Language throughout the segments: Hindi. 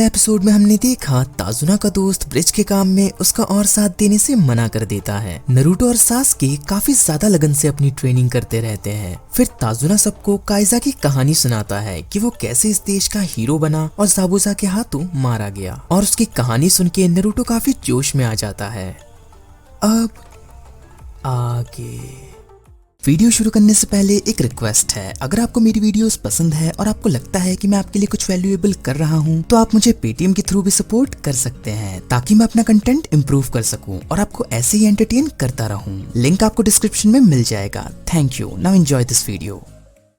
पिछले एपिसोड में हमने देखा ताजुना का दोस्त ब्रिज के काम में उसका और साथ देने से मना कर देता है। नरूटो और सास्के काफी ज्यादा लगन से अपनी ट्रेनिंग करते रहते हैं। फिर ताजुना सबको काइजा की कहानी सुनाता है कि वो कैसे इस देश का हीरो बना और ज़ाबुज़ा के हाथों मारा गया, और उसकी कहानी सुन के नरूटो काफी जोश में आ जाता है। अब आगे वीडियो शुरू करने से पहले एक रिक्वेस्ट है, अगर आपको मेरी वीडियोस पसंद है और आपको लगता है कि मैं आपके लिए कुछ वैल्यूएबल कर रहा हूं, तो आप मुझे पेटीएम के थ्रू भी सपोर्ट कर सकते हैं ताकि मैं अपना कंटेंट इंप्रूव कर सकूं और आपको ऐसे ही एंटरटेन करता रहूं। लिंक आपको डिस्क्रिप्शन में मिल जाएगा। Thank you. Now enjoy this video.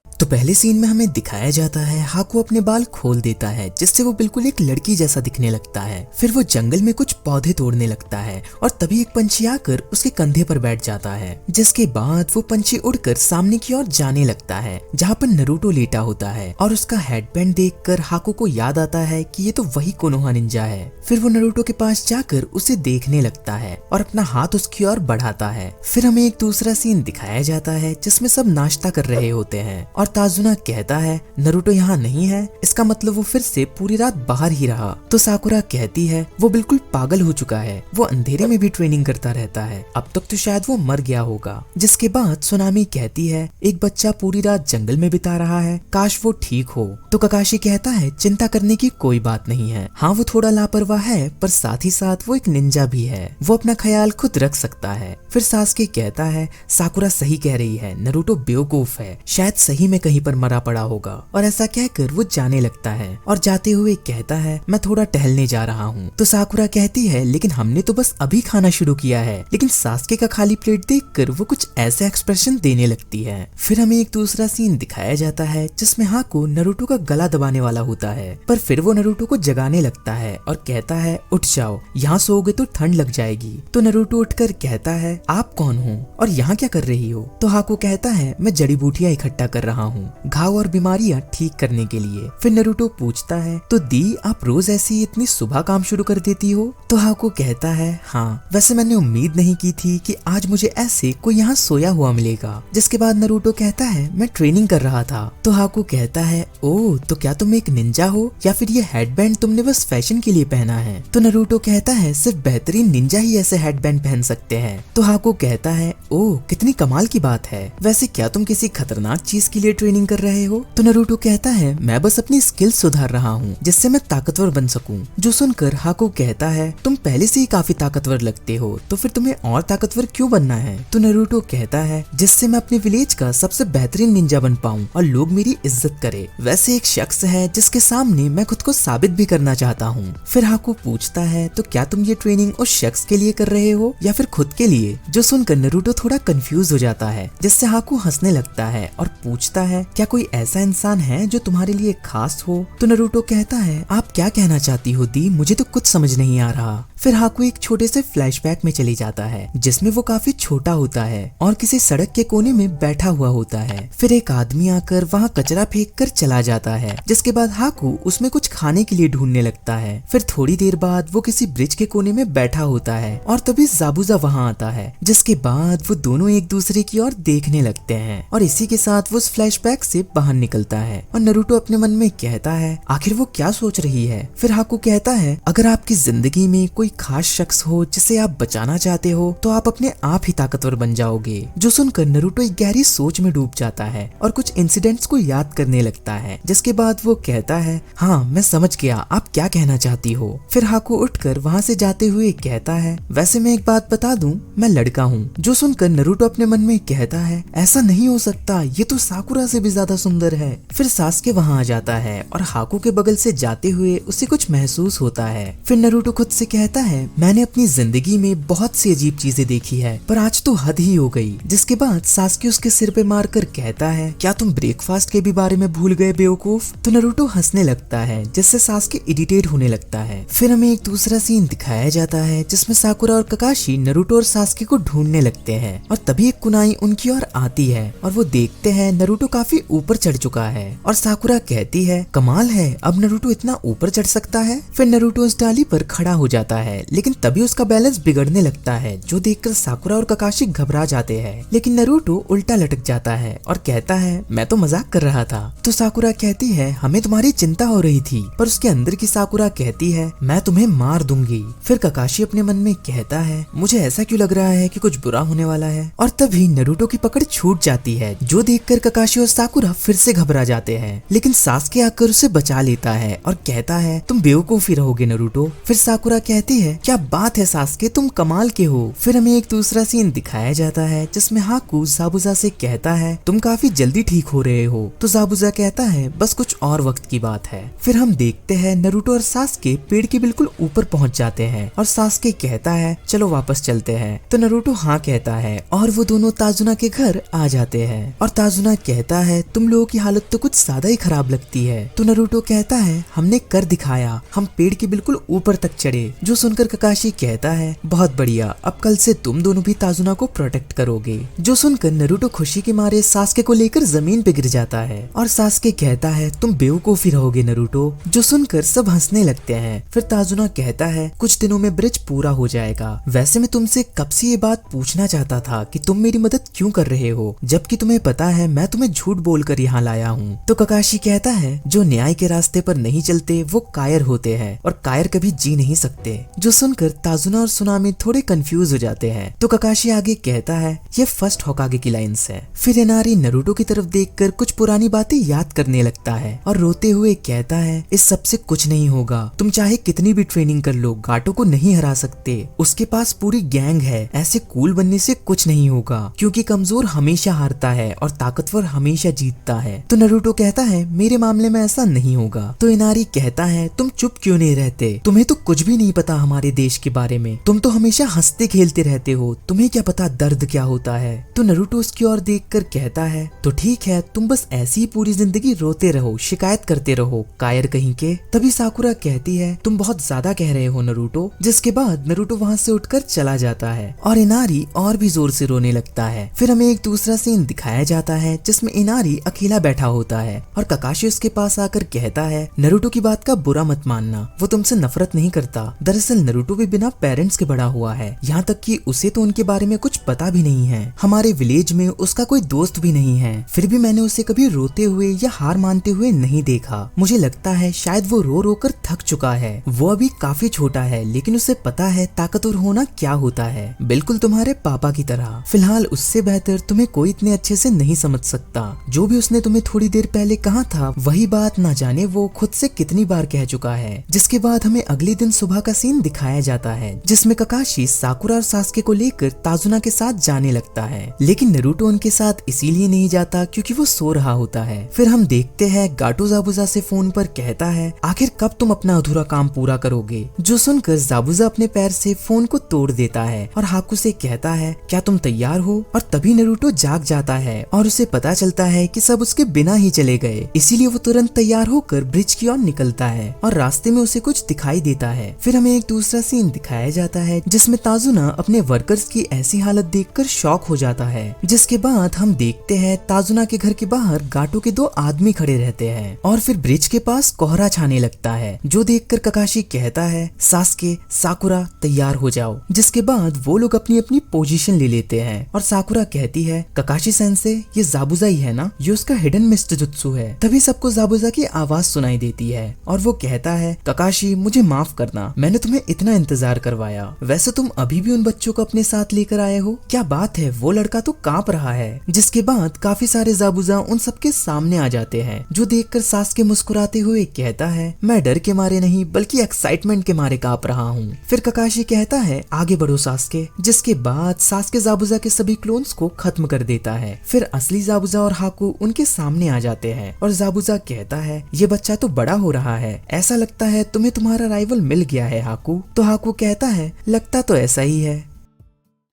तो पहले सीन में हमें दिखाया जाता है हाकू अपने बाल खोल देता है जिससे वो बिल्कुल एक लड़की जैसा दिखने लगता है। फिर वो जंगल में कुछ पौधे तोड़ने लगता है और तभी एक पंछी आकर उसके कंधे पर बैठ जाता है, जिसके बाद वो पंछी उड़कर सामने की ओर जाने लगता है जहाँ पर नरूटो लेटा होता है, और उसका हेडबैंड देखकर हाकू को याद आता है कि ये तो वही कोनोहा निंजा है। फिर वो नरूटो के पास जाकर उसे देखने लगता है और अपना हाथ उसकी ओर बढ़ाता है। फिर हमें एक दूसरा सीन दिखाया जाता है जिसमें सब नाश्ता कर रहे होते हैं और ताजुना कहता है नरूटो यहाँ नहीं है, इसका मतलब वो फिर से पूरी रात बाहर ही रहा। तो साकुरा कहती है वो बिल्कुल पागल हो चुका है, वो अंधेरे में भी ट्रेनिंग करता रहता है, अब तक तो शायद वो मर गया होगा। जिसके बाद सोनामी कहती है एक बच्चा पूरी रात जंगल में बिता रहा है, काश वो ठीक हो। तो ककाशी कहता है चिंता करने की कोई बात नहीं है, हाँ वो थोड़ा लापरवाह है पर साथ ही साथ वो एक निंजा भी है, वो अपना ख्याल खुद रख सकता है। फिर सास्के कहता है साकुरा सही कह रही है, नरूटो बेवकूफ है, शायद सही में कहीं पर मरा पड़ा होगा। और ऐसा कहकर वो जाने लगता है और जाते हुए कहता है मैं थोड़ा टहलने जा रहा हूँ। तो साकुरा कहती है लेकिन हमने तो बस अभी खाना शुरू किया है। लेकिन सास्के का खाली प्लेट देखकर वो कुछ ऐसे एक्सप्रेशन देने लगती है। फिर हमें एक दूसरा सीन दिखाया जाता है जिसमें हाकू नरूटो का गला दबाने वाला होता है, पर फिर वो नरूटो को जगाने लगता है और कहता है उठ जाओ, यहाँ सोओगे तो ठंड लग जाएगी। तो नरूटो उठकर कहता है आप कौन हो और यहाँ क्या कर रही हो? तो हाकू कहता है मैं जड़ी बूटियां इकट्ठा कर रहा हूँ घाव और बीमारियां ठीक करने के लिए। फिर नरूटो पूछता है तो दी आप रोज ऐसी इतनी सुबह काम शुरू कर देती हो? तो हाकू कहता है हाँ, वैसे मैंने उम्मीद नहीं की थी कि आज मुझे ऐसे कोई यहाँ सोया हुआ मिलेगा। जिसके बाद नरूटो कहता है मैं ट्रेनिंग कर रहा था। तो हाकू कहता है ओह तो क्या तुम एक निंजा हो या फिर ये हेडबैंड तुमने बस फैशन के लिए पहना है? तो नरूटो कहता है सिर्फ बेहतरीन निंजा ही ऐसे हेडबैंड पहन सकते हैं। तो हाकू कहता है ओह कितनी कमाल की बात है, वैसे क्या तुम किसी खतरनाक चीज के लिए ट्रेनिंग कर रहे हो? तो नरूटो कहता है मैं बस अपनी स्किल्स सुधार रहा हूँ जिससे मैं ताकतवर बन सकूं। जो सुनकर हाकू कहता है तुम पहले से ही काफी ताकतवर लगते हो, तो फिर तुम्हें और ताकतवर क्यों बनना है? तो नरूटो कहता है जिससे मैं अपने विलेज का सबसे बेहतरीन निंजा बन पाऊं और लोग मेरी इज्जत करे। वैसे एक शख्स है जिसके सामने मैं खुद को साबित भी करना चाहता हूँ। फिर हाकू पूछता है तो क्या तुम ये ट्रेनिंग उस शख्स के लिए कर रहे हो या फिर खुद के लिए? जो सुनकर नरूटो थोड़ा कंफ्यूज हो जाता है, जिससे हाकू हंसने लगता है और पूछता है क्या कोई ऐसा इंसान है जो तुम्हारे लिए खास हो? तो नरूटो कहता है आप क्या कहना चाहती हो दी, मुझे तो कुछ समझ नहीं आ रहा। फिर हाकू एक छोटे से फ्लैशबैक में चली जाता है जिसमें वो काफी छोटा होता है और किसी सड़क के कोने में बैठा हुआ होता है। फिर एक आदमी आकर वहाँ कचरा फेंक कर चला जाता है, जिसके बाद हाकू उसमें कुछ खाने के लिए ढूंढने लगता है। फिर थोड़ी देर बाद वो किसी ब्रिज के कोने में बैठा होता है और तभी ज़ाबुज़ा वहाँ आता है, जिसके बाद वो दोनों एक दूसरे की ओर देखने लगते हैं और इसी के साथ वो उस फ्लैशबैक से बाहर निकलता है। और नरूटो अपने मन में कहता है आखिर वो क्या सोच रही है? फिर हाकू कहता है अगर आपकी जिंदगी में कोई खास शख्स हो जिसे आप बचाना चाहते हो तो आप अपने आप ही ताकतवर बन जाओगे। जो सुनकर नरूटो एक गहरी सोच में डूब जाता है और कुछ इंसिडेंट्स को याद करने लगता है। जिसके बाद वो कहता है हाँ मैं समझ गया आप क्या कहना चाहती हो। फिर हाकू उठकर वहाँ से जाते हुए कहता है वैसे मैं एक बात बता दूं, मैं लड़का हूँ। जो सुनकर नरूटो अपने मन में कहता है ऐसा नहीं हो सकता, ये तो साकुरा से भी ज्यादा सुंदर है। फिर सास्के वहाँ आ जाता है और हाकू के बगल से जाते हुए उसे कुछ महसूस होता है। फिर नरूटो खुद से कहता है मैंने अपनी जिंदगी में बहुत सी अजीब चीजें देखी है पर आज तो हद ही हो गई। जिसके बाद सास्के उसके सिर पे मारकर कहता है क्या तुम ब्रेकफास्ट के भी बारे में भूल गए बेवकूफ? तो नरूटो हंसने लगता है जिससे सास्के इरिटेट होने लगता है। फिर हमें एक दूसरा सीन दिखाया जाता है जिसमें साकुरा और ककाशी नरूटो और सास्के को ढूंढने लगते हैं और तभी एक कुनाई उनकी ओर आती है और वो देखते हैं नरूटो काफी ऊपर चढ़ चुका है। और साकुरा कहती है कमाल है, अब नारुतो इतना ऊपर चढ़ सकता है। फिर नारुतो उस डाली पर खड़ा हो जाता है, लेकिन तभी उसका बैलेंस बिगड़ने लगता है, जो देखकर साकुरा और ककाशी घबरा जाते हैं। लेकिन नारुतो उल्टा लटक जाता है और कहता है मैं तो मजाक कर रहा था। तो साकुरा कहती है हमें तुम्हारी चिंता हो रही थी, पर उसके अंदर की साकुरा कहती है मैं तुम्हें मार दूंगी। फिर ककाशी अपने मन में कहता है मुझे ऐसा क्यों लग रहा है कि कुछ बुरा होने वाला है। और तभी नारुतो की पकड़ छूट जाती है, जो देखकर ककाशी और साकुरा फिर से घबरा जाते हैं। लेकिन सास्के आकर उसे बचा लेता है और कहता है तुम बेवकूफ ही रहोगे नारुतो। फिर साकुरा कहती है क्या बात है सास्के, तुम कमाल के हो। फिर हमें एक दूसरा सीन दिखाया जाता है जिसमें हाकू ज़ाबुज़ा से कहता है तुम काफी जल्दी ठीक हो रहे हो। तो ज़ाबुज़ा कहता है बस कुछ और वक्त की बात है। फिर हम देखते हैं नारुतो और सास्के पेड़ के बिल्कुल ऊपर पहुंच जाते हैं और सास्के कहता है चलो वापस चलते हैं। तो नारुतो हाँ कहता है और वो दोनों ताजुना के घर आ जाते हैं। और ताजुना कहता है तुम लोगों की हालत तो कुछ ज्यादा ही खराब लगती है। तो नारुतो कहता है हमने कर दिखाया, हम पेड़ के बिल्कुल ऊपर तक चढ़े। जो सुनकर ककाशी कहता है बहुत बढ़िया, अब कल से तुम दोनों भी ताजुना को प्रोटेक्ट करोगे। जो सुनकर नारुतो खुशी के मारे सास्के को लेकर जमीन पे गिर जाता है और सास्के कहता है तुम बेवकूफ ही रहोगे नारुतो। जो सुनकर सब हंसने लगते हैं। फिर ताजुना कहता है कुछ दिनों में ब्रिज पूरा हो जाएगा। वैसे मैं तुमसे कब से ये बात पूछना चाहता था कि तुम मेरी मदद क्यों कर रहे हो, जबकि तुम्हें पता है मैं तुम्हें झूठ बोलकर यहाँ लाया हूँ। तो ककाशी कहता है जो न्याय के रास्ते पर नहीं चलते वो कायर होते हैं और कायर कभी जी नहीं सकते। जो सुनकर ताजुना और सुनामी थोड़े कंफ्यूज हो जाते हैं। तो ककाशी आगे कहता है ये फर्स्ट होकागे की लाइन्स है। फिर इनारी नारुतो की तरफ देखकर कुछ पुरानी बातें याद करने लगता है और रोते हुए कहता है इस सब से कुछ नहीं होगा, तुम चाहे कितनी भी ट्रेनिंग कर लो गाटो को नहीं हरा सकते। उसके पास पूरी गैंग है, ऐसे कूल बनने से कुछ नहीं होगा, क्योंकि कमजोर हमेशा हारता है और ताकतवर हमेशा जीतता है। तो नारुतो कहता है मेरे मामले में ऐसा नहीं होगा। तो इनारी कहता है तुम चुप क्यों नहीं रहते, तुम्हें तो कुछ भी नहीं पता हमारे देश के बारे में, तुम तो हमेशा हंसते खेलते रहते हो, तुम्हें क्या पता दर्द क्या होता है। तो नारुतो उसकी ओर देखकर कहता है तो ठीक है, तुम बस ऐसी ही पूरी जिंदगी रोते रहो, शिकायत करते रहो, कायर कहीं के। तभी साकुरा कहती है तुम बहुत ज्यादा कह रहे हो नारुतो। जिसके बाद नारुतो वहाँ से उठकर चला जाता है और इनारी और भी जोर से रोने लगता है। फिर हमें एक दूसरा सीन दिखाया जाता है जिसमें इनारी अकेला बैठा होता है और ककाशी उसके पास आकर कहता है नारुतो की बात का बुरा मत मानना, वो तुमसे नफरत नहीं करता। दरअसल नारुतो भी बिना पेरेंट्स के बड़ा हुआ है, यहाँ तक कि उसे तो उनके बारे में कुछ पता भी नहीं है। हमारे विलेज में उसका कोई दोस्त भी नहीं है, फिर भी मैंने उसे कभी रोते हुए या हार मानते हुए नहीं देखा। मुझे लगता है शायद वो रो रो कर थक चुका है। वो अभी काफी छोटा है, लेकिन उसे पता है ताकतवर होना क्या होता है, बिल्कुल तुम्हारे पापा की तरह। फिलहाल उससे बेहतर तुम्हें कोई इतने अच्छे से नहीं समझ सकता। जो भी उसने तुम्हें थोड़ी देर पहले कहा था वही बात ना जाने वो खुद से कितनी बार कह चुका है। जिसके बाद हमें अगले दिन सुबह का सीन दिखाया जाता है जिसमें ककाशी साकुरा और सास्के को लेकर ताजुना के साथ जाने लगता है, लेकिन नारुतो उनके साथ इसीलिए नहीं जाता क्योंकि वो सो रहा होता है। फिर हम देखते हैं गाटो ज़ाबुज़ा से फोन पर कहता है आखिर कब तुम अपना अधूरा काम पूरा करोगे। जो सुनकर ज़ाबुज़ा अपने पैर से फोन को तोड़ देता है और हाकू से कहता है क्या तुम तैयार हो। और तभी नारुतो जाग जाता है और उसे पता चलता है कि सब उसके बिना ही चले गए, इसीलिए वो तुरंत तैयार होकर ब्रिज की ओर निकलता है और रास्ते में उसे कुछ दिखाई देता है। फिर हमें एक दूसरा सीन दिखाया जाता है जिसमें ताजुना अपने वर्कर्स की ऐसी हालत देखकर शॉक हो जाता है। जिसके बाद हम देखते हैं ताजुना के घर के बाहर गाटो के दो आदमी खड़े रहते हैं और फिर ब्रिज के पास कोहरा छाने लगता है, जो देखकर ककाशी कहता है सास्के साकुरा तैयार हो जाओ। जिसके बाद वो लोग अपनी अपनी पोजीशन ले लेते हैं और साकुरा कहती है ककाशी सेंसे ये ज़ाबुज़ा ही है ना, ये उसका हिडन मिस्ट जुत्सु है। तभी सबको ज़ाबुज़ा की आवाज सुनाई देती है और वो कहता है ककाशी मुझे माफ करना, मैंने तुम्हें इतना इंतजार करवाया। वैसे तुम अभी भी उन बच्चों को अपने साथ लेकर आए हो, क्या बात है, वो लड़का तो कांप रहा है। जिसके बाद काफी सारे ज़ाबुज़ा उन सबके सामने आ जाते हैं, जो देखकर सास्के मुस्कुराते हुए कहता है मैं डर के मारे नहीं बल्कि एक्साइटमेंट के मारे कांप रहा हूँ। फिर ककाशी कहता है आगे बढ़ो सास्के। जिसके बाद सास्के ज़ाबुज़ा के सभी क्लोन्स को खत्म कर देता है। फिर असली ज़ाबुज़ा और हाकू उनके सामने आ जाते हैं और ज़ाबुज़ा कहता है ये बच्चा तो बड़ा हो रहा है, ऐसा लगता है तुम्हें तुम्हारा राइवल मिल गया है हाकू। तो हाकू कहता है लगता तो ऐसा ही है।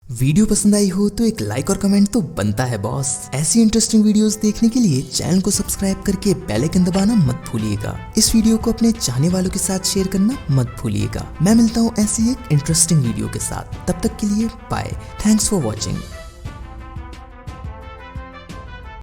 वीडियो पसंद आई हो तो एक लाइक और कमेंट तो बनता है बॉस। ऐसी इंटरेस्टिंग वीडियोस देखने के लिए चैनल को सब्सक्राइब करके बेल आइकन दबाना मत भूलिएगा। इस वीडियो को अपने चाहने वालों के साथ शेयर करना मत भूलिएगा। मैं मिलता हूँ ऐसी एक इंटरेस्टिंग वीडियो के साथ, तब तक के लिए बाय। Thanks for watching.